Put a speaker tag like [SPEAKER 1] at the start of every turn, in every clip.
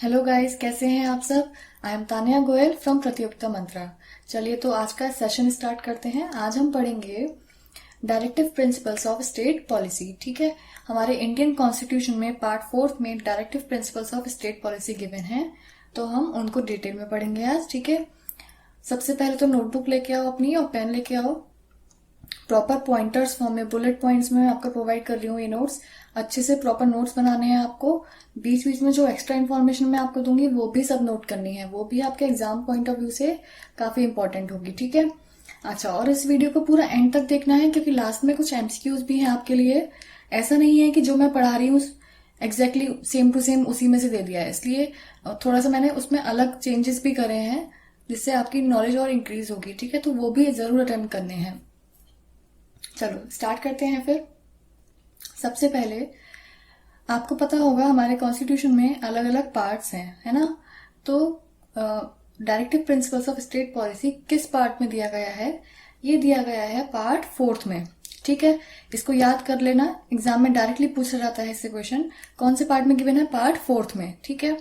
[SPEAKER 1] Hello guys, कैसे हैं आप सब। I am Tania Goyal from प्रतियोगिता मंत्रा। चलिए तो आज का सेशन स्टार्ट करते हैं। आज हम पढ़ेंगे directive principles of state policy. ठीक है, हमारे इंडियन कॉन्स्टिट्यूशन में पार्ट 4 में directive principles of state policy given है, तो हम उनको डिटेल में पढ़ेंगे आज। ठीक है, सबसे पहले तो नोटबुक लेके आओ अपनी और पेन लेके आओ। प्रॉपर पॉइंटर्स फॉर्म में बुलेट पॉइंट्स में आपको प्रोवाइड कर रही हूँ ये नोट्स। अच्छे से प्रॉपर नोट्स बनाने हैं आपको। बीच बीच में जो एक्स्ट्रा इन्फॉर्मेशन मैं आपको दूंगी वो भी सब नोट करनी है, वो भी आपके एग्जाम पॉइंट ऑफ व्यू से काफी इंपॉर्टेंट होगी। ठीक है, अच्छा, और इस वीडियो को पूरा एंड तक देखना है क्योंकि लास्ट में कुछ एमसीक्यूज भी हैं आपके लिए। ऐसा नहीं है कि जो मैं पढ़ा रही हूँ एग्जैक्टली सेम टू सेम उसी में से दे दिया है, इसलिए थोड़ा सा मैंने उसमें अलग चेंजेस भी करे हैं जिससे आपकी नॉलेज और इंक्रीज होगी। ठीक है, तो वो भी जरूर अटेम्प्ट करने हैं। चलो स्टार्ट करते हैं फिर। सबसे पहले आपको पता होगा हमारे कॉन्स्टिट्यूशन में अलग अलग पार्ट्स हैं, है ना। तो directive principles of state policy किस पार्ट में दिया गया है? ये दिया गया है पार्ट 4 में। ठीक है, इसको याद कर लेना, एग्जाम में डायरेक्टली पूछा जाता है इससे क्वेश्चन। कौन से पार्ट में गिवन है? पार्ट 4 में। ठीक है,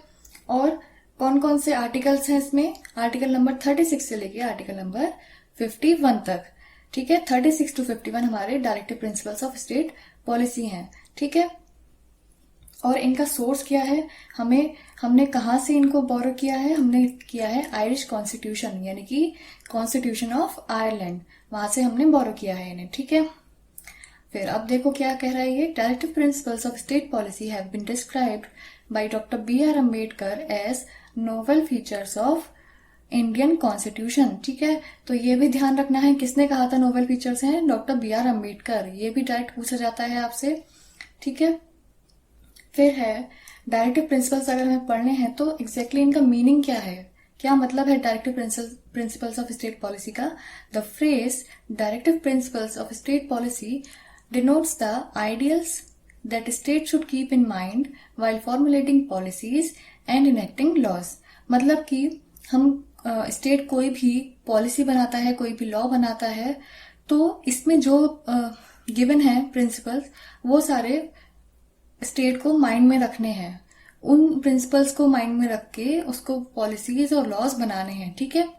[SPEAKER 1] और कौन कौन से आर्टिकल्स हैं इसमें? आर्टिकल नंबर 36 से लेके आर्टिकल नंबर 51 तक। ठीक है, 36 to 51 हमारे directive principles of state policy हैं। ठीक है, और इनका सोर्स क्या है? हमने कहाँ से इनको बोरो किया है? हमने किया है आयरिश कॉन्स्टिट्यूशन, यानी कि कॉन्स्टिट्यूशन ऑफ आयरलैंड, वहां से हमने बोरो किया है इन्हें। ठीक है, फिर अब देखो क्या कह रहा है ये। Directive principles of state policy have been described by doctor B.R. Ambedkar as novel features of Indian constitution. ठीक है, तो ये भी ध्यान रखना है, किसने कहा था नोवेल फीचर्स हैं? Doctor B.R. अम्बेडकर। ये भी डायरेक्ट पूछा जाता है आपसे। ठीक है, फिर है डायरेक्टिव प्रिंसिपल्स। अगर हमें पढ़ने हैं तो एग्जैक्टली इनका मीनिंग क्या है, क्या मतलब है directive principles of state policy का? The phrase directive principles of state policy denotes the ideals that state should keep in mind while formulating policies and enacting laws। मतलब कि हम स्टेट कोई भी पॉलिसी बनाता है, कोई भी लॉ बनाता है, तो इसमें जो गिवन है प्रिंसिपल्स वो सारे स्टेट को माइंड में रखने हैं। उन प्रिंसिपल्स को माइंड में रख के उसको पॉलिसीज और लॉज बनाने हैं। ठीक है,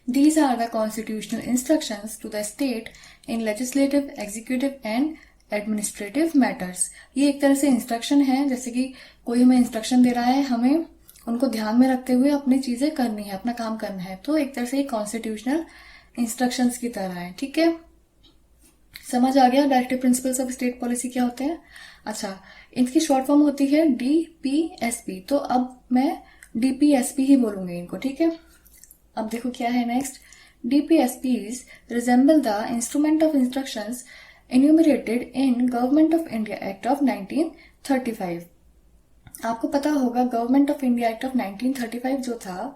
[SPEAKER 1] These are the constitutional instructions to the state in legislative, executive and administrative matters। ये एक तरह से इंस्ट्रक्शन है, जैसे कि कोई हमें इंस्ट्रक्शन दे रहा है, हमें उनको ध्यान में रखते हुए अपनी चीजें करनी है, अपना काम करना है। तो एक तरह से कॉन्स्टिट्यूशनल इंस्ट्रक्शंस की तरह है। ठीक है, समझ आ गया directive principles of state policy क्या होते हैं? अच्छा, इनकी शॉर्ट फॉर्म होती है DPSP। तो अब मैं DPSP ही बोलूंगी इनको। ठीक है, अब देखो क्या है next. DPSPs resemble the instrument of instructions enumerated in government of India act of 1935। आपको पता होगा government of India act of 1935 जो था,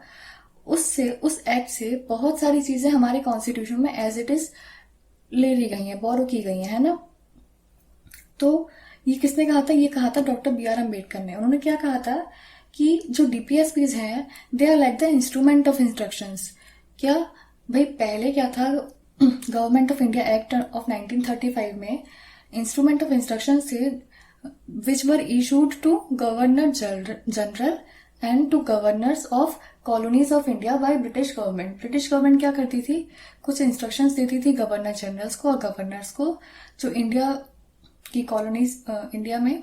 [SPEAKER 1] उससे, उस एक्ट से बहुत सारी चीजें हमारे कॉन्स्टिट्यूशन में एज इट इज ले ली गई हैं, बोरो की गई हैं, है ना। तो ये किसने कहा था? ये कहा था डॉक्टर B.R. अम्बेडकर ने। उन्होंने क्या कहा था कि जो DPSPs हैं they are like the instrument of instructions. क्या भाई, पहले क्या था? Government of India act of 1935 में इंस्ट्रूमेंट ऑफ इंस्ट्रक्शन से which were issued to governor general and to governors of colonies of India by British government. British government क्या करती थी? कुछ इंस्ट्रक्शंस देती थी गवर्नर जनरल्स को और गवर्नर्स को, जो इंडिया की कॉलोनीज इंडिया में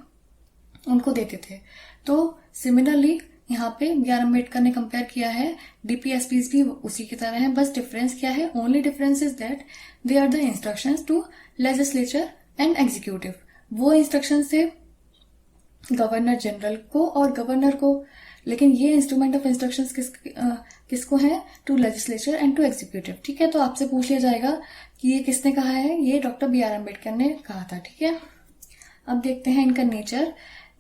[SPEAKER 1] उनको देते थे। तो सिमिलरली यहाँ पे B.R. अम्बेडकर ने कंपेयर किया है, DPSPs भी उसी की तरह है। बस डिफरेंस क्या है? Only difference is that they are the instructions to legislature and executive. वो इंस्ट्रक्शन थे गवर्नर जनरल को और गवर्नर को, लेकिन ये इंस्ट्रूमेंट ऑफ इंस्ट्रक्शंस किसको है? To legislature and to executive. ठीक है, तो आपसे पूछ लिया जाएगा कि ये किसने कहा है? ये डॉक्टर B.R. अम्बेडकर ने कहा था। ठीक है, अब देखते हैं इनका nature.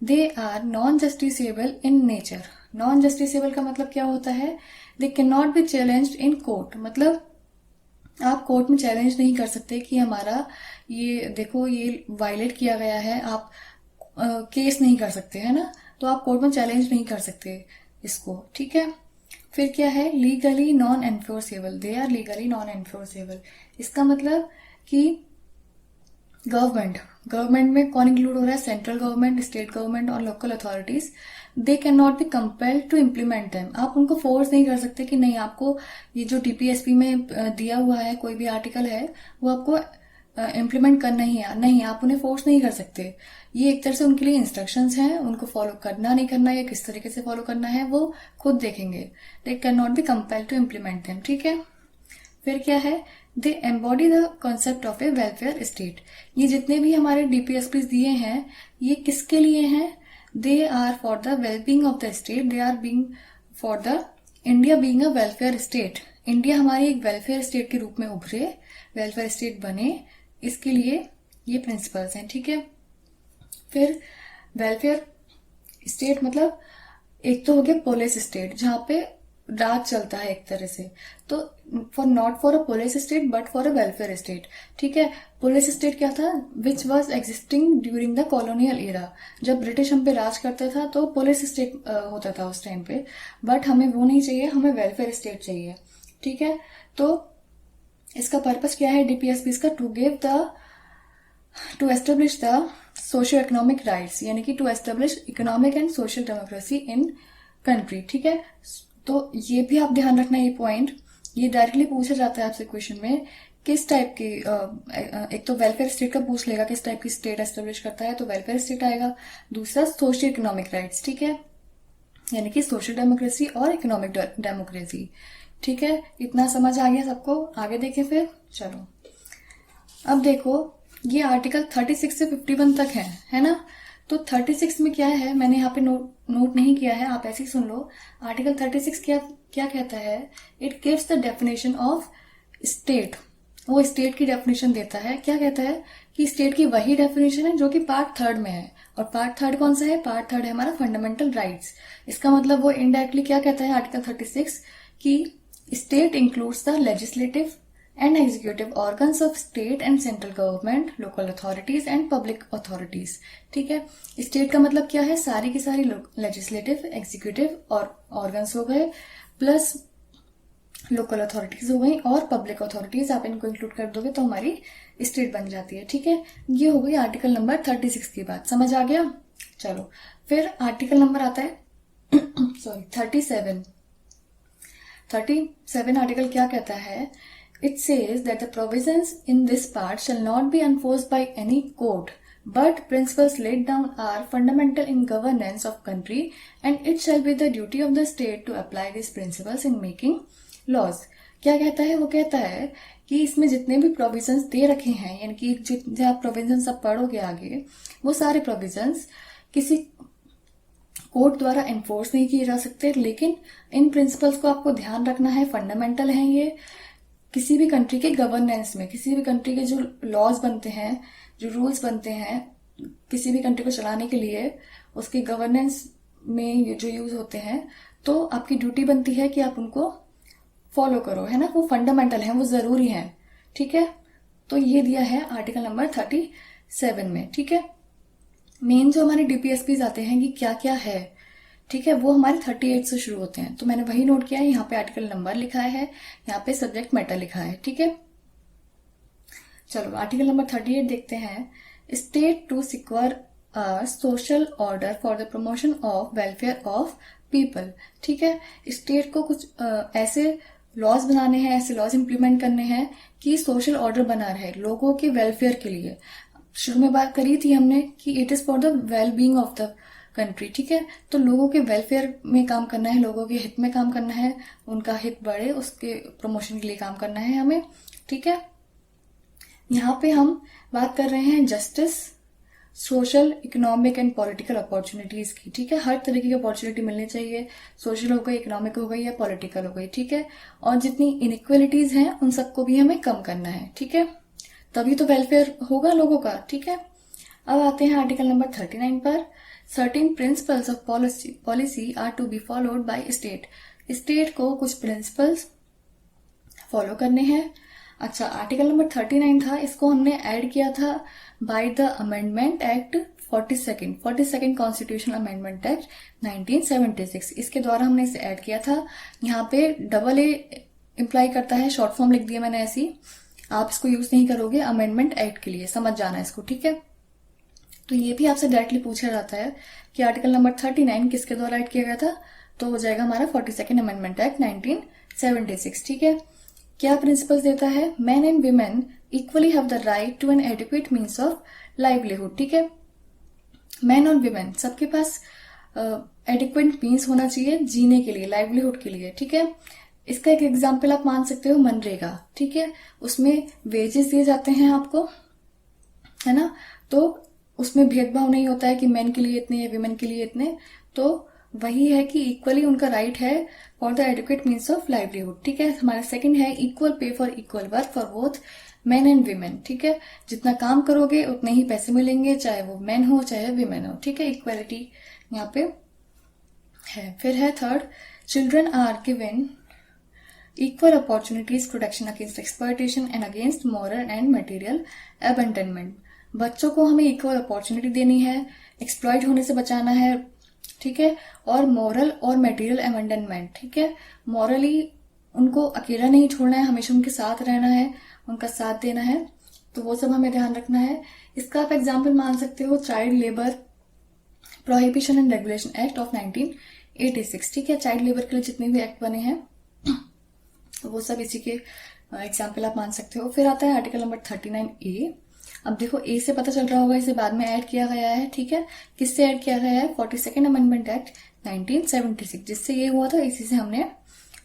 [SPEAKER 1] They are non justiciable in nature. Non justiciable का मतलब क्या होता है? They can not be challenged in court. मतलब आप कोर्ट में चैलेंज नहीं कर सकते कि हमारा ये देखो ये वायलेट किया गया है, आप केस नहीं कर सकते, है ना। तो आप कोर्ट में चैलेंज नहीं कर सकते इसको। ठीक है, फिर क्या है? Legally non enforceable. They are legally non enforceable. इसका मतलब कि गवर्नमेंट में कौन इंक्लूड हो रहा है? सेंट्रल गवर्नमेंट, स्टेट गवर्नमेंट और local authorities. They can not be compelled to implement them. आप उनको फोर्स नहीं कर सकते कि नहीं आपको ये जो डीपीएसपी में दिया हुआ है कोई भी आर्टिकल है वो आपको इम्प्लीमेंट करना ही है, नहीं आप उन्हें फोर्स नहीं कर सकते। ये एक तरह से उनके लिए इंस्ट्रक्शंस हैं, उनको फॉलो करना नहीं करना या किस तरीके से फॉलो करना है वो खुद देखेंगे। They can not be compelled to implement them, ठीक है। फिर क्या है? They embody the concept of a welfare state. ये जितने भी हमारे डीपीएसपी दिए हैं ये किसके लिए हैं? They are for the wellbeing of the state, they are being for the India being a welfare state. India हमारी एक वेलफेयर स्टेट के रूप में उभरे, वेलफेयर स्टेट बने, इसके लिए ये प्रिंसिपल्स हैं, ठीक है। फिर वेलफेयर स्टेट मतलब एक तो हो गया पुलिस स्टेट जहां पे राज चलता है एक तरह से, तो for not for a police state but for a welfare state, ठीक है। पुलिस स्टेट क्या था? Which was existing during the colonial era. जब ब्रिटिश हम पे राज करता था तो पुलिस स्टेट होता था उस टाइम पे, बट हमें वो नहीं चाहिए, हमें वेलफेयर स्टेट चाहिए, ठीक है। तो इसका पर्पस क्या है डीपीएसपी का? To establish the socio economic rights, यानी कि to establish economic and social democracy in country, ठीक है। तो ये भी आप ध्यान रखना, ये पॉइंट ये डायरेक्टली पूछा जाता है आपसे क्वेश्चन में, किस टाइप की एक तो वेलफेयर स्टेट का पूछ लेगा किस टाइप की स्टेट एस्टेब्लिश करता है, तो वेलफेयर स्टेट आएगा। दूसरा सोशल इकोनॉमिक राइट्स, ठीक है, यानी कि सोशल डेमोक्रेसी और इकोनॉमिक डेमोक्रेसी, ठीक है। इतना समझ आ गया सबको? आगे देखें फिर, चलो अब देखो ये आर्टिकल 36 से 51 तक है ना। तो 36 में क्या है, मैंने यहाँ पे नोट नहीं किया है, आप ऐसे ही सुन लो। आर्टिकल 36 क्या क्या कहता है? It gives the definition of state. वो स्टेट की डेफिनेशन देता है। क्या कहता है? कि स्टेट की वही डेफिनेशन है जो कि पार्ट 3 में है। और पार्ट 3 कौन सा है? पार्ट 3 है हमारा फंडामेंटल राइट्स। इसका मतलब वो इनडायरेक्टली क्या कहता है आर्टिकल 36 की state includes the legislative and executive organs of state and central government, local authorities and public authorities, ठीक है। स्टेट का मतलब क्या है? सारी की सारी लेजिस्लेटिव, एग्जीक्यूटिव और ऑर्गन्स हो गए, प्लस लोकल अथॉरिटीज हो गई और पब्लिक अथॉरिटीज, आप इनको इंक्लूड कर दोगे तो हमारी स्टेट बन जाती है, ठीक है। ये हो गई आर्टिकल नंबर 36 की बात, समझ आ गया? चलो फिर आर्टिकल नंबर आता है सॉरी 37 आर्टिकल क्या कहता है? It says that the provisions in this part shall not be enforced by any court, but principles laid down are fundamental in governance of country, and it shall be the duty of the state to apply these principles in making laws. क्या कहता है? वो कहता है कि इसमें जितने भी प्रोविजंस दे रखे हैं, यानी कि जितने आप प्रोविजंस आप पढ़ोगे आगे, वो सारे प्रोविजंस किसी कोर्ट द्वारा एनफोर्स नहीं किए जा सकते, लेकिन इन प्रिंसिपल्स को आपको ध्यान रखना है, फंडामेंटल है ये। किसी भी कंट्री के गवर्नेंस में, किसी भी कंट्री के जो लॉज बनते हैं, जो रूल्स बनते हैं किसी भी कंट्री को चलाने के लिए, उसके गवर्नेंस में जो यूज होते हैं, तो आपकी ड्यूटी बनती है कि आप उनको फॉलो करो, है ना। वो फंडामेंटल है, वो जरूरी है, ठीक है। तो ये दिया है आर्टिकल नंबर 37 में, ठीक है। मेन जो हमारे डीपीएसपी आते हैं कि क्या क्या है, ठीक है, वो हमारे 38 से शुरू होते हैं। तो मैंने वही नोट किया है, यहाँ पे आर्टिकल नंबर लिखा है, यहाँ पे सब्जेक्ट मैटर लिखा है, ठीक है। चलो आर्टिकल नंबर 38 देखते हैं। State to secure social order for the promotion of welfare of people, ठीक है। स्टेट को कुछ ऐसे लॉज बनाने हैं, ऐसे लॉज इंप्लीमेंट करने हैं कि सोशल ऑर्डर बना रहे लोगों के वेलफेयर के लिए। शुरू में बात करी थी हमने कि it is for the well being of the country, ठीक है। तो लोगों के वेलफेयर में काम करना है, लोगों के हित में काम करना है, उनका हित बढ़े उसके प्रमोशन के लिए काम करना है हमें, ठीक है। यहाँ पे हम बात कर रहे हैं justice, social, economic and political opportunities की, ठीक है। हर तरह की अपॉर्चुनिटी मिलनी चाहिए, सोशल हो गई, इकोनॉमिक हो गई या पॉलिटिकल हो गई, ठीक है। और जितनी इनइक्वलिटीज हैं उन सबको भी हमें कम करना है, ठीक है। तभी तो वेलफेयर होगा लोगों का, ठीक है। अब आते हैं आर्टिकल नंबर 39 पर। Certain principles of policy are to be followed by state. State को कुछ प्रिंसिपल्स फॉलो करने हैं। अच्छा, आर्टिकल नंबर 39 था, इसको हमने ऐड किया था by the amendment act 42nd constitutional amendment act 1976। इसके द्वारा हमने इसे ऐड किया था। यहाँ पे AA इंप्लाई करता है, शॉर्ट फॉर्म लिख दिया मैंने ऐसी। आप इसको यूज नहीं करोगे अमेंडमेंट एक्ट के लिए, समझ जाना इसको, ठीक है। तो ये भी आपसे डायरेक्टली पूछा जाता है कि आर्टिकल नंबर 39 किसके द्वारा ऐड किया गया था, तो हो जाएगा हमारा 42nd अमेंडमेंट एक्ट 1976, ठीक है। क्या प्रिंसिपल्स देता है, man and women equally have the right to an adequate means of livelihood, ठीक है। मैन और वीमेन सबके पास एडिक्वेट मीन्स होना चाहिए जीने के लिए, लाइवलीहुड के लिए, ठीक है। इसका एक एग्जाम्पल आप मान सकते हो मनरेगा, ठीक है। उसमें वेजेस दिए जाते हैं आपको, है ना, तो उसमें भेदभाव नहीं होता है कि मेन के लिए इतने या वीमेन के लिए इतने, तो वही है कि इक्वली उनका राइट है for the adequate means of livelihood, ठीक है। हमारा सेकंड है equal pay for equal work for both men and women, ठीक है। जितना काम करोगे उतने ही पैसे मिलेंगे, चाहे वो मेन हो चाहे वीमेन हो, ठीक है। इक्वालिटी यहाँ पे है। फिर है third, children are given equal opportunities, protection against exploitation and against moral and material abandonment। बच्चों को हमें इक्वल अपॉर्चुनिटी देनी है, एक्सप्लॉइट होने से बचाना है, ठीक है, और मॉरल और मटेरियल अबैंडनमेंट, ठीक है। मॉरली उनको अकेला नहीं छोड़ना है, हमेशा उनके साथ रहना है, उनका साथ देना है, तो वो सब हमें ध्यान रखना है। इसका आप एग्जाम्पल मान सकते हो child labour prohibition and regulation act of 1986, ठीक है। चाइल्ड लेबर के लिए जितने भी एक्ट बने हैं वो सब इसी के एग्जाम्पल आप मान सकते हो। फिर आता है आर्टिकल नंबर 39A। अब देखो ए से पता चल रहा होगा इसे बाद में ऐड किया गया है, ठीक है। किससे ऐड किया गया है, 42nd अमेंडमेंट एक्ट 1976, जिससे ये हुआ था इसी से हमने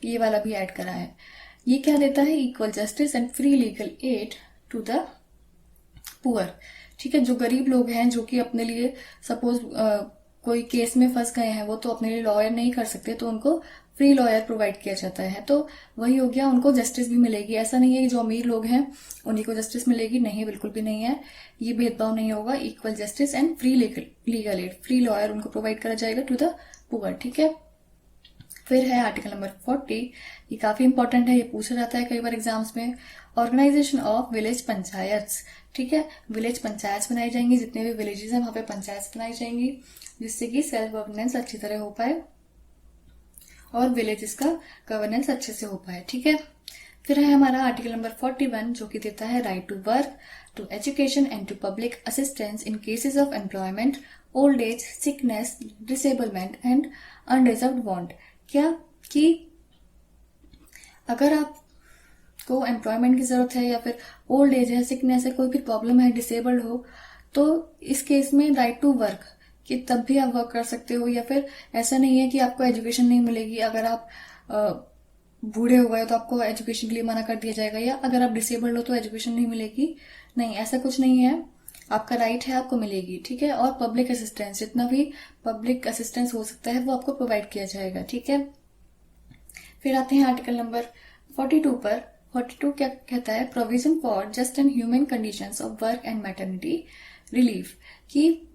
[SPEAKER 1] ये वाला भी ऐड करा है। ये क्या देता है, equal justice and free legal aid to the poor, ठीक है। जो गरीब लोग हैं, जो कि अपने लिए सपोज कोई केस में फंस गए हैं, वो तो अपने लिए लॉयर नहीं कर सकते, तो उनको फ्री लॉयर प्रोवाइड किया जाता है, तो वही हो गया, उनको जस्टिस भी मिलेगी। ऐसा नहीं है कि जो अमीर लोग हैं उन्हीं को जस्टिस मिलेगी, नहीं, बिल्कुल भी नहीं है, ये भेदभाव नहीं होगा। Equal justice and free legal add, free lawyer उनको प्रोवाइड करा जाएगा टू द पुअर, ठीक है। फिर है आर्टिकल नंबर 40, ये काफी इंपॉर्टेंट है, ये पूछा जाता है कई बार एग्जाम्स में। ऑर्गेनाइजेशन ऑफ विलेज पंचायत, ठीक है। विलेज पंचायत बनाई जाएंगी, जितने भी विलेजेस हैं वहां पे पंचायत बनाई जाएंगी, जिससे कि सेल्फ गवर्नेंस अच्छी तरह हो पाए और विलेजेस का गवर्नेंस अच्छे से हो पाए, ठीक है। फिर है हमारा आर्टिकल नंबर 41, जो कि देता है right to work, to education and to public assistance in cases of employment, old age, sickness, disablement and undeserved want. क्या कि अगर आपको एम्प्लॉयमेंट की जरूरत है या फिर ओल्ड एज है, सिकनेस है, कोई भी प्रॉब्लम है, डिसेबल्ड हो, तो इस केस में राइट टू वर्क कि तब भी आप वर्क कर सकते हो। या फिर ऐसा नहीं है कि आपको एजुकेशन नहीं मिलेगी, अगर आप बूढ़े हो गए तो आपको एजुकेशन के लिए मना कर दिया जाएगा, या अगर आप डिसेबल्ड हो तो एजुकेशन नहीं मिलेगी, नहीं, ऐसा कुछ नहीं है, आपका राइट है, आपको मिलेगी, ठीक है। और पब्लिक असिस्टेंस, जितना भी पब्लिक असिस्टेंस हो सकता है वो आपको प्रोवाइड किया जाएगा, ठीक है। फिर आते हैं आर्टिकल नंबर 42 पर। 42 क्या कहता है, provision for just and human conditions of work and maternity relief, कि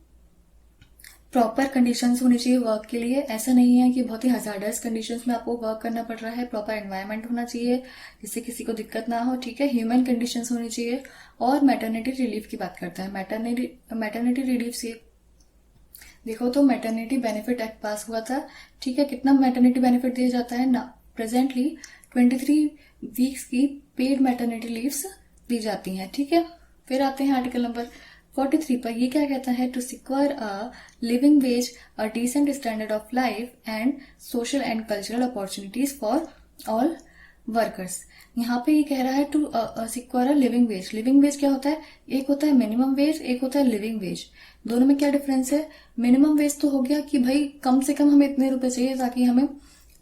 [SPEAKER 1] प्रॉपर कंडीशंस होनी चाहिए वर्क के लिए। ऐसा नहीं है कि बहुत ही हजार्डस कंडीशंस में आपको वर्क करना पड़ रहा है, प्रॉपर एनवायरनमेंट होना चाहिए जिससे किसी को दिक्कत ना हो, ठीक है। ह्यूमन कंडीशंस होनी चाहिए। और मैटरनिटी रिलीफ की बात करता है। मैटरनिटी रिलीफ से देखो तो मैटरनिटी बेनिफिट एक्ट पास हुआ था, ठीक है। कितना मैटरनिटी बेनिफिट दिया जाता है ना, प्रेजेंटली 23 वीक्स की पेड मैटरनिटी लीव्स दी जाती हैं, ठीक है। फिर आते हैं आर्टिकल नंबर 43 पर। ये क्या कहता है, to secure a living wage, a decent standard of life and social and cultural opportunities for all workers. यहाँ पे ये कह रहा है to secure a living wage. Living wage क्या होता है, एक होता है मिनिमम वेज, एक होता है लिविंग वेज। दोनों में क्या डिफरेंस है, मिनिमम वेज तो हो गया कि भाई कम से कम हमें इतने रुपए चाहिए ताकि हमें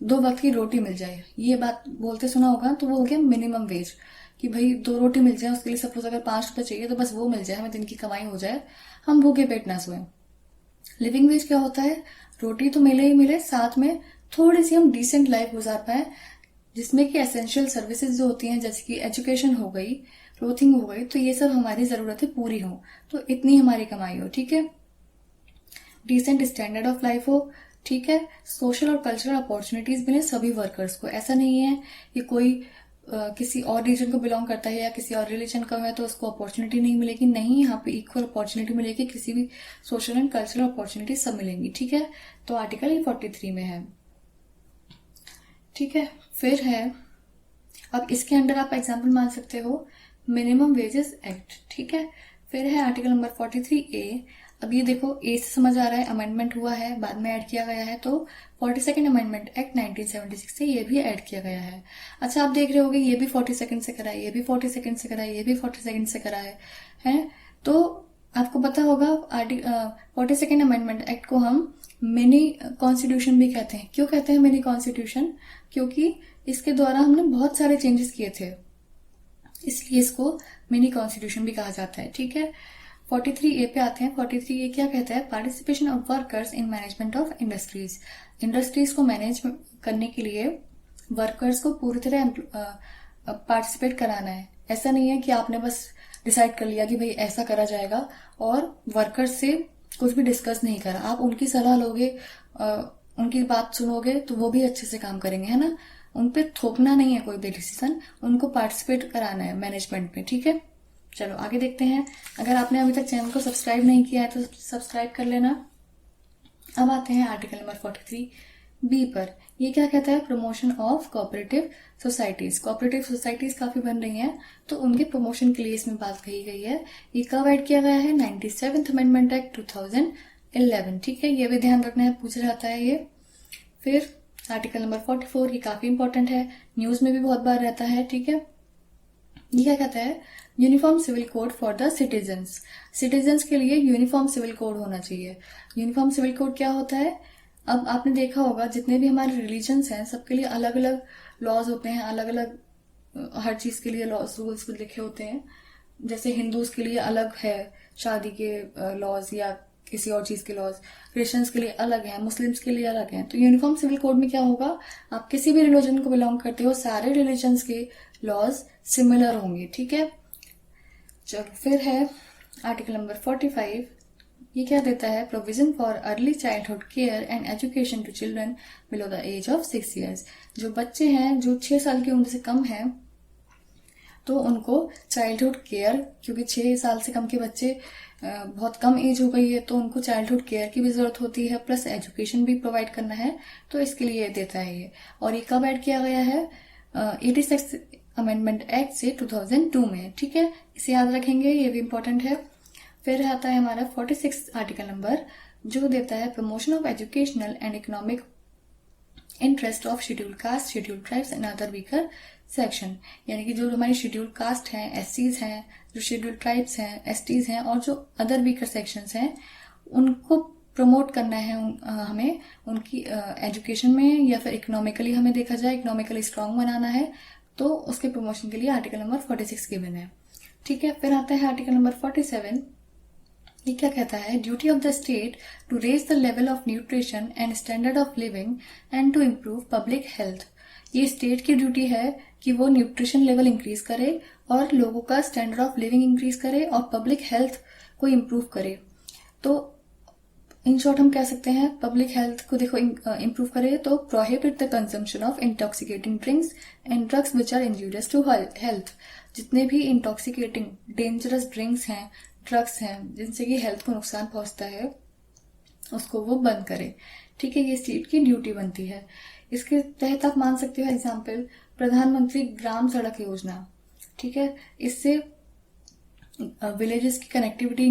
[SPEAKER 1] 2 वक्त की रोटी मिल जाए, ये बात बोलते सुना होगा, तो वो हो गया मिनिमम वेज, कि भाई 2 रोटी मिल जाए, उसके लिए सपोज अगर 5 रुपए चाहिए तो बस वो मिल जाए, हमें दिन की कमाई हो जाए, हम भूखे पेट ना सोए। लिविंग वेज क्या होता है, रोटी तो मिले ही मिले, साथ में थोड़ी सी हम डिसेंट लाइफ गुजार पाए, जिसमें कि एसेंशियल सर्विसेज जो होती हैं, जैसे कि एजुकेशन हो गई, क्लोथिंग हो गई, तो ये सब हमारी जरूरतें पूरी हो, तो इतनी हमारी कमाई हो, ठीक है। डिसेंट स्टैंडर्ड ऑफ लाइफ हो, ठीक है। सोशल और कल्चरल अपॉर्चुनिटीज मिले सभी वर्कर्स को। ऐसा नहीं है कि कोई किसी और रीजन को बिलोंग करता है या किसी और रिलीजन का है तो उसको अपॉर्चुनिटी नहीं मिलेगी, नहीं, यहाँ पे इक्वल अपॉर्चुनिटी मिलेगी, किसी भी सोशल एंड कल्चरल अपॉर्चुनिटी सब मिलेंगी, ठीक है। तो आर्टिकल 43 में है, ठीक है। फिर है, अब इसके अंडर आप एग्जाम्पल मान सकते हो मिनिमम वेजेस एक्ट, ठीक है। फिर है आर्टिकल नंबर 43A। अब ये देखो, ए से समझ आ रहा है अमेंडमेंट हुआ है, बाद में ऐड किया गया है, तो 42nd अमेंडमेंट एक्ट 1976 से ये भी ऐड किया गया है। अच्छा, आप देख रहे होगे ये भी 42nd से करा है, ये भी 42nd से करा है, ये भी 42nd से करा है। तो आपको पता होगा 42nd अमेंडमेंट एक्ट को हम मिनी कॉन्स्टिट्यूशन भी कहते हैं। क्यों कहते हैं मिनी कॉन्स्टिट्यूशन? क्योंकि इसके द्वारा हमने बहुत सारे चेंजेस किए थे, इसलिए इसको मिनी कॉन्स्टिट्यूशन भी कहा जाता है, ठीक है। 43A पे आते हैं। 43A क्या कहता है? Participation of workers in management of industries. Industries को मैनेज करने के लिए वर्कर्स को पूरी तरह पार्टिसिपेट कराना है। ऐसा नहीं है कि आपने बस डिसाइड कर लिया कि भाई ऐसा करा जाएगा और वर्कर्स से कुछ भी डिस्कस नहीं करा। आप उनकी सलाह लोगे, उनकी बात सुनोगे तो वो भी अच्छे से काम करेंगे, है ना। उन पे थोपना नहीं है कोई भी डिसीजन, उनको पार्टिसिपेट कराना है मैनेजमेंट में, ठीक है। चलो आगे देखते हैं। अगर आपने अभी तक चैनल को सब्सक्राइब नहीं किया है तो सब्सक्राइब कर लेना। अब आते हैं आर्टिकल नंबर 43B पर। ये क्या कहता है? Promotion of cooperative societies. Cooperative societies काफी बन रही हैं, तो उनके प्रमोशन के लिए इसमें बात कही गई है। ये कब ऐड किया गया है? 97th अमेंडमेंट एक्ट 2011, ठीक है। ये भी ध्यान रखना है, पूछा जाता है ये। फिर आर्टिकल नंबर 44, ये काफी इंपॉर्टेंट है, न्यूज में भी बहुत बार रहता है, ठीक है। ये क्या कहता है? Uniform civil code for the citizens. Citizens के लिए यूनिफॉर्म सिविल कोड होना चाहिए। यूनिफॉर्म सिविल कोड क्या होता है? अब आपने देखा होगा जितने भी हमारे रिलीजन्स हैं सबके लिए अलग अलग लॉज होते हैं, अलग अलग हर चीज के लिए लॉज रूल्स लिखे होते हैं। जैसे हिंदूज के लिए अलग है शादी के लॉज या किसी और चीज के लॉज, क्रिश्चियंस के लिए अलग है, मुस्लिम्स के लिए अलग है। तो यूनिफॉर्म सिविल कोड में क्या होगा? आप किसी भी रिलीजन को बिलोंग करते हो, सारे रिलीजन्स के लॉज सिमिलर होंगे, ठीक है। चलो फिर है आर्टिकल नंबर 45। ये क्या देता है? Provision for early childhood care and education to children below the age of 6 years। जो बच्चे हैं जो 6 साल की उम्र से कम हैं, तो उनको चाइल्डहुड केयर, क्योंकि 6 साल से कम के बच्चे बहुत कम एज हो गई है, तो उनको चाइल्डहुड केयर की भी जरूरत होती है, प्लस एजुकेशन भी प्रोवाइड करना है, तो इसके लिए देता है ये। और ये कब ऐड किया गया है? 86 अमेंडमेंट एक्ट से 2002 में, ठीक है। इसे याद रखेंगे, ये भी इंपॉर्टेंट है। फिर आता है हमारा 46 आर्टिकल नंबर, जो देता है promotion of educational and economic interest of scheduled caste, scheduled tribes and other weaker section. यानी कि जो हमारी शेड्यूल्ड कास्ट हैं, एससीज हैं, जो शेड्यूल्ड ट्राइब्स हैं, एसटीज हैं, और जो अदर वीकर सेक्शंस हैं, उनको प्रमोट करना है हमें उनकी एजुकेशन में, या फिर इकोनॉमिकली हमें देखा जाए, इकोनॉमिकली स्ट्रांग बनाना है, तो उसके प्रमोशन के लिए आर्टिकल नंबर 46 गिवन है, ठीक है। फिर आता है आर्टिकल नंबर 47। ये क्या कहता है? Duty of the state to raise the level of nutrition and standard of living and to improve public health. ये स्टेट की ड्यूटी है कि वो न्यूट्रिशन लेवल इंक्रीज करे और लोगों का स्टैंडर्ड ऑफ लिविंग इंक्रीज करे और पब्लिक हेल्थ को इम्प्रूव करे। तो इन शॉर्ट हम कह सकते हैं पब्लिक हेल्थ को देखो इम्प्रूव करे, तो prohibit the consumption of intoxicating drinks and drugs which are injurious to health. जितने भी इंटॉक्सिकेटिंग डेंजरस ड्रिंक्स हैं, ड्रग्स हैं, जिनसे कि हेल्थ को नुकसान पहुंचता है, उसको वो बंद करे, ठीक है। ये स्टेट की ड्यूटी बनती है। इसके तहत आप मान सकते हो एग्जाम्पल प्रधानमंत्री ग्राम सड़क योजना, ठीक है। इससे विलेजेस की कनेक्टिविटी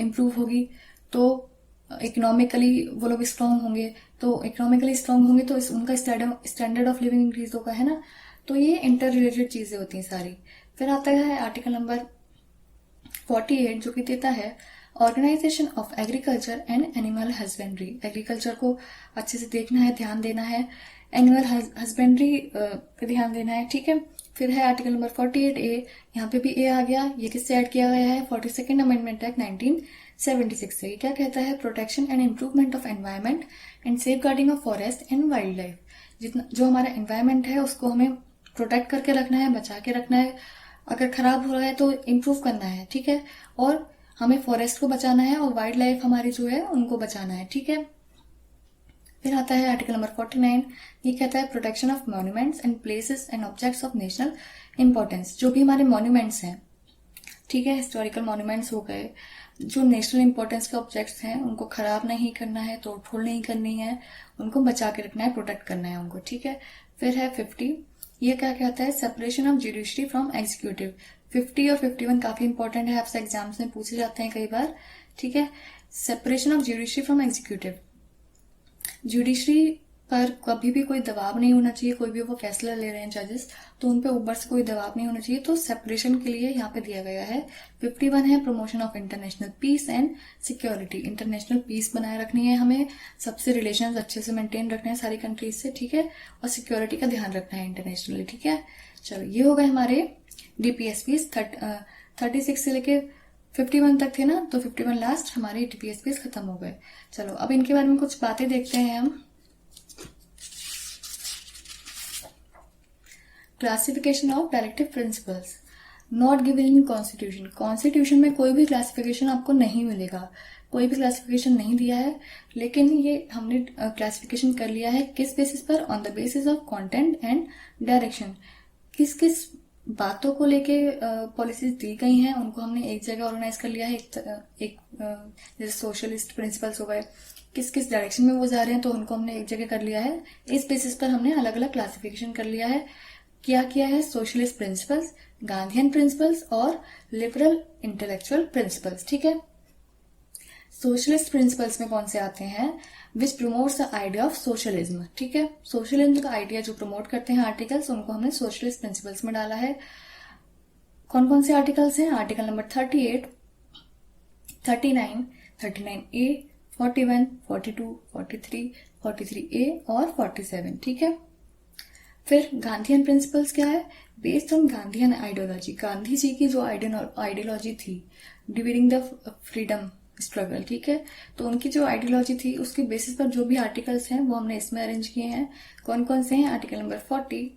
[SPEAKER 1] इम्प्रूव होगी, तो इकोनॉमिकली वो लोग स्ट्रांग होंगे, तो इकोनॉमिकली स्ट्रांग होंगे तो उनका स्टैंडर्ड ऑफ लिविंग इंक्रीज होगा, है ना। तो ये इंटर रिलेटेड चीजें होती हैं सारी। फिर आता है आर्टिकल नंबर 48, जो कि देता है organisation of agriculture and animal husbandry. Agriculture को अच्छे से देखना है, ध्यान देना है, एनिमल हस्बेंड्री पे ध्यान देना है, ठीक है। फिर है आर्टिकल नंबर 48A। यहाँ पे भी ए आ गया। ये किससे ऐड किया गया है? 42nd अमेंडमेंट एक्ट 1976 से। क्या कहता है? Protection and improvement of environment and safeguarding of forest and wildlife. जितना जो हमारा एनवायरमेंट है उसको हमें प्रोटेक्ट करके रखना है, बचा के रखना है, अगर खराब हो रहा है तो इम्प्रूव करना है, ठीक है। और हमें फॉरेस्ट को बचाना है और वाइल्ड लाइफ हमारी जो है उनको बचाना है, ठीक है। फिर आता है आर्टिकल नंबर 49। ये कहता है protection of monuments and places and objects of national importance. जो भी हमारे मॉन्यूमेंट्स हैं, ठीक है, हिस्टोरिकल मॉन्यूमेंट्स हो गए, जो नेशनल इंपॉर्टेंस के ऑब्जेक्ट्स हैं, उनको खराब नहीं करना है, तोड़फोड़ नहीं करनी है, उनको बचा के रखना है, प्रोटेक्ट करना है उनको, ठीक है। फिर है 50। ये क्या कहता है? Separation of judiciary from executive. 50 और 51 काफी इंपॉर्टेंट है, आपसे एग्जाम्स में पूछे जाते हैं कई बार, ठीक है। Separation of judiciary from executive, judiciary पर कभी भी कोई दबाव नहीं होना चाहिए, कोई भी वो फैसला ले रहे हैं जजेस तो उन पे ऊपर से कोई दबाव नहीं होना चाहिए, तो सेपरेशन के लिए यहाँ पे दिया गया है। 51 है promotion of international peace and security, international peace बनाए रखनी है हमें, सबसे रिलेशंस अच्छे से मेंटेन रखने हैं सारी कंट्रीज से, ठीक है, और सिक्योरिटी का ध्यान रखना है इंटरनेशनली, ठीक है। चलो ये हो गए हमारे डीपीएसपीज। 36 से लेके 51 तक थे ना, तो 51 लास्ट हमारे डीपीएसपीज खत्म हो गए। चलो अब इनके बारे में कुछ बातें देखते हैं हम। Classification of directive principles not given in constitution, constitution में कोई भी क्लासिफिकेशन आपको नहीं मिलेगा, कोई भी क्लासिफिकेशन नहीं दिया है, लेकिन ये हमने क्लासिफिकेशन कर लिया है किस बेसिस पर, on the basis of content and direction. किस किस बातों को लेके पॉलिसीज दी गई हैं उनको हमने एक जगह ऑर्गेनाइज कर लिया है, एक जैसे सोशलिस्ट प्रिंसिपल्स हो गए, किस किस डायरेक्शन में वो जा रहे हैं तो उनको हमने एक जगह कर लिया है। इस बेसिस पर हमने अलग अलग क्लासिफिकेशन कर लिया है। क्या किया है, सोशलिस्ट प्रिंसिपल्स, गांधीयन प्रिंसिपल्स और लिबरल इंटेलेक्चुअल प्रिंसिपल्स, ठीक है। सोशलिस्ट प्रिंसिपल्स में कौन से आते हैं, which promotes the idea of socialism, ठीक है। सोशलिज्म का आइडिया जो प्रमोट करते हैं आर्टिकल्स, उनको हमने सोशलिस्ट प्रिंसिपल्स में डाला है। कौन कौन से आर्टिकल्स हैं, आर्टिकल नंबर 38, 39, 39A, 41, 42, 43, 43A और 47, ठीक है। फिर गांधीयन प्रिंसिपल्स क्या है, based on Gandhian ideology, Gandhi ji की जो आइडियोलॉजी थी ड्यूरिंग द फ्रीडम स्ट्रगल, ठीक है, तो उनकी जो आइडियोलॉजी थी उसके बेसिस पर जो भी आर्टिकल्स हैं वो हमने इसमें अरेंज किए हैं। कौन कौन से हैं, आर्टिकल नंबर 40,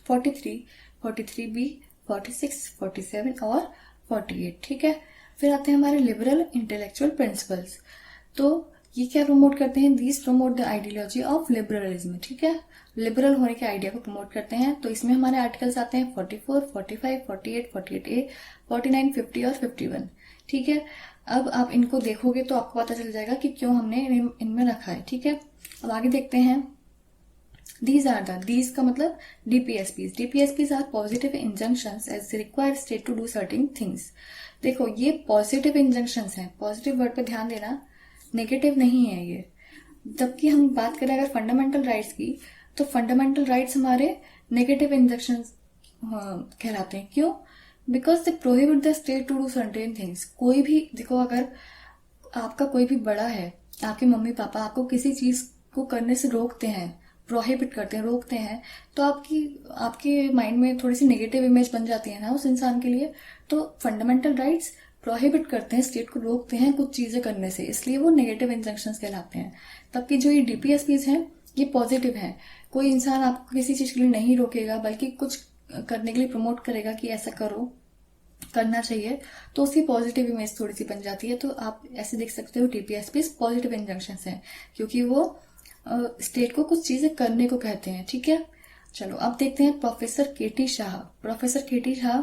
[SPEAKER 1] 43, 43B, 46, 47 और 48, ठीक है। फिर आते हैं हमारे लिबरल इंटेलेक्चुअल प्रिंसिपल्स, तो ये क्या प्रमोट करते हैं, these promote the ideology of liberalism, ठीक है, लिबरल होने के आइडिया को प्रमोट करते हैं। तो इसमें हमारे आर्टिकल्स आते हैं 44, 45, 48, 48A, 49, 50 और 51, ठीक है। अब आप इनको देखोगे तो आपको पता चल जाएगा कि क्यों हमने इनमें रखा है, ठीक है। अब आगे देखते हैं, these का मतलब DPSPs are positive injunctions as they require state to do certain things। देखो ये पॉजिटिव इंजंक्शंस हैं, पॉजिटिव वर्ड पे ध्यान देना, नेगेटिव नहीं है ये। जबकि हम बात करें अगर फंडामेंटल राइट्स की, तो फंडामेंटल राइट्स हमारे नेगेटिव इंजंक्शंस कहलाते हैं। क्यों, because they prohibit the state to do certain things. कोई भी देखो, अगर आपका कोई भी बड़ा है, आपके मम्मी पापा आपको किसी चीज को करने से रोकते हैं, प्रोहिबिट करते हैं, रोकते हैं, तो आपके माइंड में थोड़ी सी नेगेटिव इमेज बन जाती है ना उस इंसान के लिए। तो फंडामेंटल राइट्स प्रोहिबिट करते हैं, स्टेट को रोकते हैं कुछ चीजें करने से, इसलिए वो नेगेटिव इंजंक्शंस कहलाते हैं। तबकि जो ये डीपीएसपीज हैं ये पॉजिटिव हैं। कोई इंसान आपको किसी चीज के लिए नहीं रोकेगा बल्कि कुछ करने के लिए प्रमोट करेगा कि ऐसा करो, करना चाहिए, तो उसकी पॉजिटिव इमेज थोड़ी सी बन जाती है। तो आप ऐसे देख सकते हो डीपीएसपीज पॉजिटिव इंजंक्शंस हैं क्योंकि वो स्टेट को कुछ चीजें करने को कहते हैं, ठीक है। चलो अब देखते हैं professor KT Shah. Professor KT Shah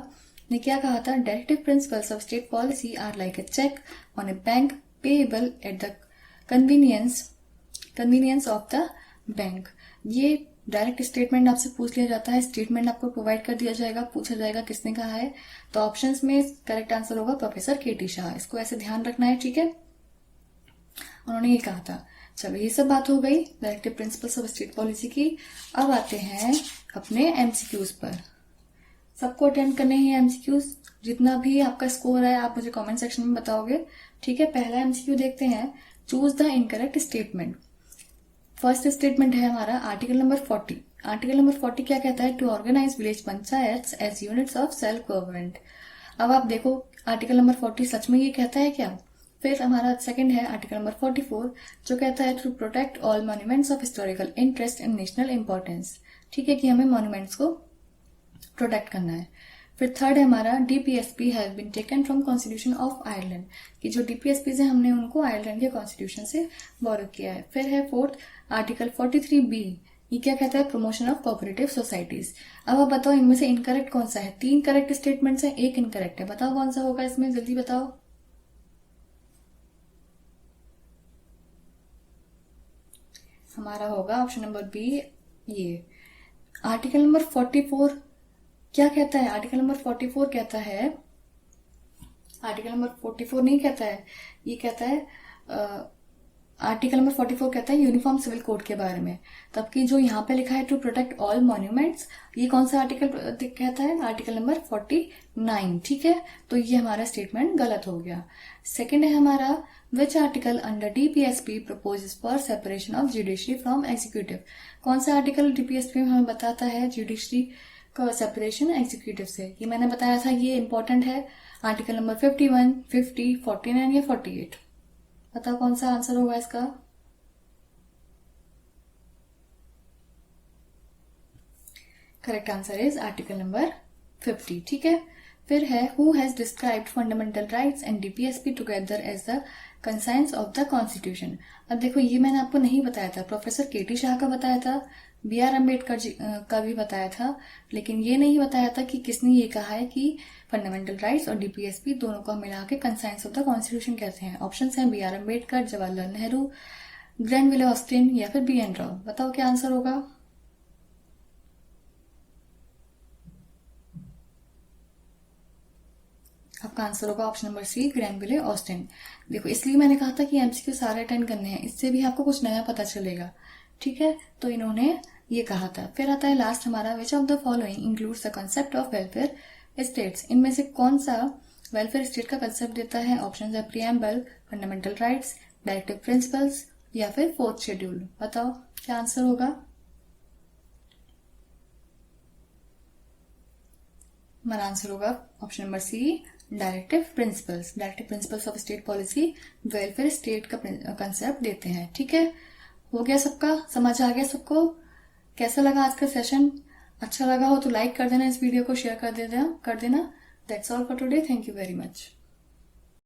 [SPEAKER 1] ने क्या कहा था, directive principles of state policy are like a cheque on a bank payable at the convenience of the bank. ये डायरेक्ट स्टेटमेंट आपसे पूछ लिया जाता है, स्टेटमेंट आपको प्रोवाइड कर दिया जाएगा, पूछा जाएगा किसने कहा है, तो ऑप्शंस में करेक्ट आंसर होगा प्रोफेसर केटी शाह। इसको ऐसे ध्यान रखना है, ठीक है। उन्होंने ये कहा था। चलो ये सब बात हो गई directive principles of state policy की। अब आते हैं अपने एमसीक्यूज पर। सबको अटेंड करने हैं एमसीक्यूज, जितना भी आपका स्कोर है आप मुझे कमेंट सेक्शन में बताओगे, ठीक है। पहला एमसीक्यू देखते हैं, choose the incorrect statement. First statement है हमारा आर्टिकल नंबर 40। आर्टिकल नंबर 40 क्या कहता है, to organise village panchayat as units of self government. अब आप देखो आर्टिकल नंबर 40 सच में ये कहता है क्या। फिर हमारा सेकंड है आर्टिकल नंबर 44 जो कहता है to protect all monuments of historical interest and national importance, ठीक है, कि हमें मॉन्यूमेंट्स को प्रोटेक्ट करना है। फिर थर्ड है हमारा DPSP has been taken from constitution of Ireland, कि जो डीपीएसपी है हमने उनको आयरलैंड के कॉन्स्टिट्यूशन से बोरो किया है। फिर है फोर्थ आर्टिकल 43B, ये क्या कहता है, प्रमोशन ऑफ कोऑपरेटिव सोसाइटीज। अब आप बताओ इनमें से इनकरेक्ट कौन सा है, 3 करेक्ट स्टेटमेंट्स है, 1 इनकरेक्ट है, बताओ कौन सा होगा इसमें, जल्दी बताओ। हमारा होगा ऑप्शन नंबर बी, ये आर्टिकल नंबर 44 क्या कहता है आर्टिकल नंबर 44 कहता है, आर्टिकल नंबर 44 नहीं कहता है, ये कहता है आर्टिकल नंबर 44 कहता है यूनिफॉर्म सिविल कोड के बारे में। तब की जो यहाँ पे लिखा है टू प्रोटेक्ट ऑल मॉन्यूमेंट्स, ये कौन सा आर्टिकल कहता है, आर्टिकल नंबर 49, ठीक है। तो ये हमारा स्टेटमेंट गलत हो गया। सेकंड है हमारा, which article under DPSP proposes for separation of judiciary from executive. कौन सा आर्टिकल डीपीएसपी में हमें बताता है जुडिशरी का सेपरेशन एग्जीक्यूटिव से, ये मैंने बताया था, ये इंपॉर्टेंट है। आर्टिकल नंबर 51, 50, 49 या 48, बताओ कौन सा आंसर होगा इसका। Correct answer is article number 50, ठीक है। फिर है who has described fundamental rights and DPSP together as the conscience of the constitution. अब देखो ये मैंने आपको नहीं बताया था, प्रोफेसर केटी शाह का बताया था, बी आर अम्बेडकर जी का भी बताया था, लेकिन ये नहीं बताया था कि किसने ये कहा है कि फंडामेंटल राइट्स और डीपीएसपी दोनों को मिला के कंसाइंस ऑफ द कॉन्स्टिट्यूशन कहते हैं। ऑप्शन हैं B R Ambedkar, Jawaharlal Nehru, Granville Austin या फिर बी एन राव। बताओ क्या आंसर होगा। आपका आंसर होगा ऑप्शन नंबर सी, ग्रैनविले ऑस्टिन। देखो इसलिए मैंने कहा था कि एमसीक्यू सारे अटेंड करने हैं, इससे भी आपको कुछ नया पता चलेगा, ठीक है। तो इन्होंने ये कहा था। फिर आता है लास्ट हमारा, which of the following includes the concept of welfare states. इनमें से कौन सा वेलफेयर स्टेट का कंसेप्ट देता है। ऑप्शन है preamble, fundamental rights, directive principles या फिर फोर्थ शेड्यूल। बताओ क्या आंसर होगा। हमारा आंसर होगा option number C, directive principles. Directive principles of state policy welfare state का कंसेप्ट देते हैं, ठीक है। हो गया सबका, समझ आ गया सबको। कैसा लगा आज का सेशन। अच्छा लगा हो तो लाइक कर देना, इस वीडियो को शेयर कर देना। That's all for today, thank you very much.